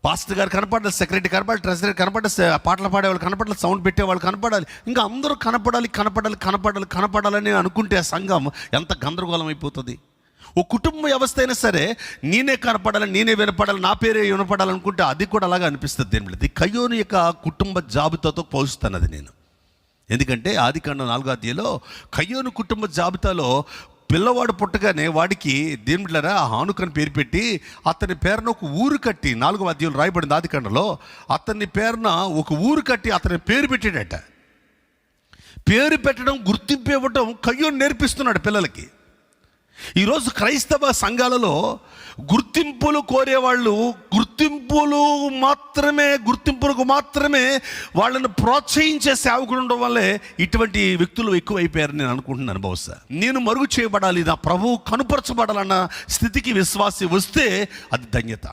Pastor గారు కనపడాలి, secretary కనపడాలి, ట్రెజరీ కనపడాలి, పాటలు పాడేవాళ్ళు కనపడాలి, సౌండ్ పెట్టేవాళ్ళు కనపడాలి, ఇంకా అందరూ కనపడాలని అనుకుంటే ఆ సంఘం ఎంత గందరగోళం అయిపోతుంది. ఓ కుటుంబ వ్యవస్థ అయినా సరే నేనే కనపడాలి, నేనే వినపడాలి, నా పేరే వినపడాలనుకుంటే అది కూడా అలాగే అనిపిస్తుంది. దేని కయ్యోను యొక్క కుటుంబ జాబితాతో పోలుస్తున్నది నేను. ఎందుకంటే ఆదికాండం 4వ అధ్యాయంలో కయ్యోను కుటుంబ జాబితాలో పిల్లవాడు పుట్టగానే వాడికి దేవుళ్ళరా హానుక్ అని పేరు పెట్టి అతని పేరున ఒక ఊరు కట్టి, 4వ అధ్యాయంలో రాయబడింది ఆదికాండంలో, అతని పేరున ఒక ఊరు కట్టి అతని పేరు పెట్టాడట. పేరు పెట్టడం, గుర్తింపు ఇవ్వడం కయ్యోను నేర్పిస్తున్నాడు పిల్లలకి. ఈరోజు క్రైస్తవ సంఘాలలో గుర్తింపులు కోరేవాళ్ళు గుర్తింపులకు మాత్రమే వాళ్ళని ప్రోత్సహించే సేవకుడు ఉండడం వల్లే ఇటువంటి వ్యక్తులు ఎక్కువైపోయారని నేను అనుకుంటున్నాను. బహుశా నేను మరుగు చేయబడాలి, నా ప్రభువు కనుపరచబడాలన్న స్థితికి విశ్వాసి వస్తే అది ధన్యత.